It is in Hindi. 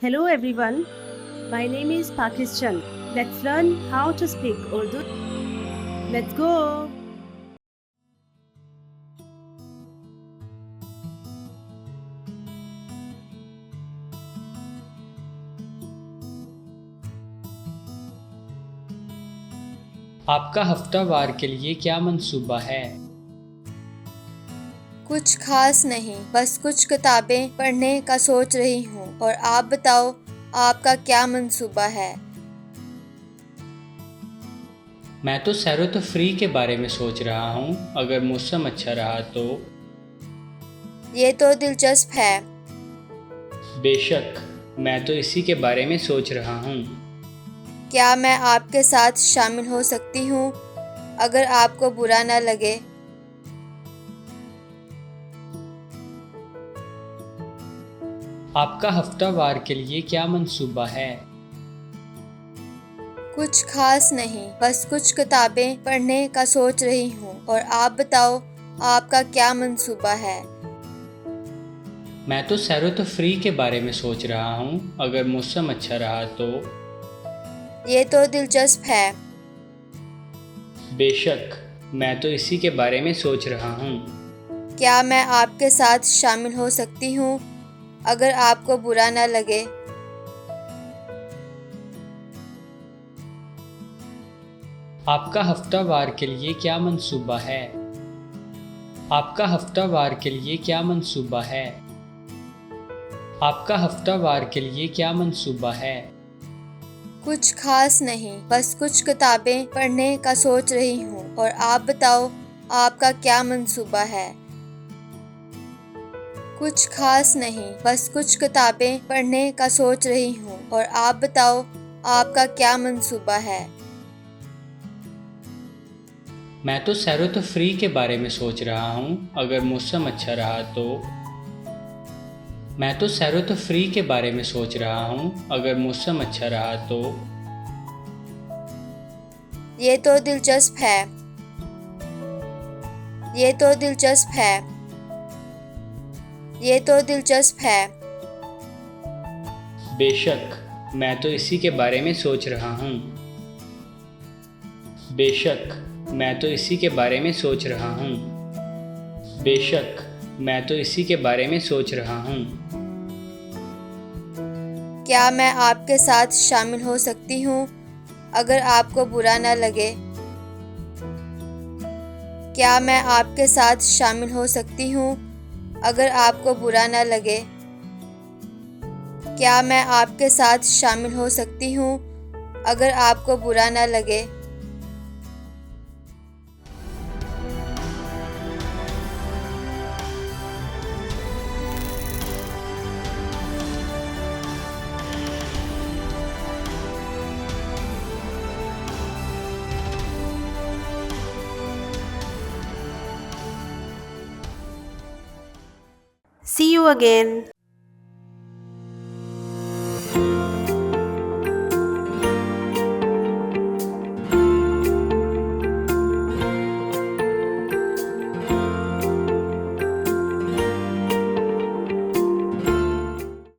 Hello everyone, my name is Pakistan. Let's learn how to speak Urdu. Let's go! आपका हफ्तावार के लिए क्या मंसूबा है? कुछ खास नहीं, बस कुछ किताबें पढ़ने का सोच रही हूँ। और आप बताओ, आपका क्या मंसूबा है? मैं तो सैरो तफरी के बारे में सोच रहा हूँ, अगर मौसम अच्छा रहा तो। ये तो दिलचस्प है। बेशक, मैं तो इसी के बारे में सोच रहा हूँ। क्या मैं आपके साथ शामिल हो सकती हूँ, अगर आपको बुरा न लगे? आपका हफ्तावार के लिए क्या मंसूबा है? कुछ खास नहीं, बस कुछ किताबें पढ़ने का सोच रही हूँ। और आप बताओ, आपका क्या मंसूबा है? मैं तो सैरो तफरी के बारे में सोच रहा हूँ, अगर मौसम अच्छा रहा तो। ये तो दिलचस्प है। बेशक, मैं तो इसी के बारे में सोच रहा हूँ। क्या मैं आपके साथ शामिल हो सकती हूँ, अगर आपको बुरा न लगे? आपका हफ्तावार के लिए क्या मंसूबा है? आपका हफ्तावार के लिए क्या मंसूबा है? आपका हफ्तावार के लिए क्या मंसूबा है? कुछ खास नहीं, बस कुछ किताबें पढ़ने का सोच रही हूँ। और आप बताओ, आपका क्या मंसूबा है? कुछ खास नहीं, बस कुछ किताबें पढ़ने का सोच रही हूँ। और आप बताओ, आपका क्या मंसूबा है? मैं तो सैरो तफरी के बारे में सोच रहा हूँ, अगर मौसम अच्छा रहा तो। मैं तो सैरो तफरी के बारे में सोच रहा हूँ, अगर मौसम अच्छा रहा तो। ये तो दिलचस्प है। ये तो दिलचस्प है। ये तो दिलचस्प है। बेशक, मैं तो इसी के बारे में सोच रहा हूँ। बेशक, मैं तो इसी के बारे में सोच रहा हूँ। बेशक, मैं तो इसी के बारे में सोच रहा हूँ। क्या मैं आपके साथ शामिल हो सकती हूँ, अगर आपको बुरा न लगे? क्या मैं आपके साथ शामिल हो सकती हूँ, अगर आपको बुरा न लगे? क्या मैं आपके साथ शामिल हो सकती हूँ, अगर आपको बुरा न लगे? See you again.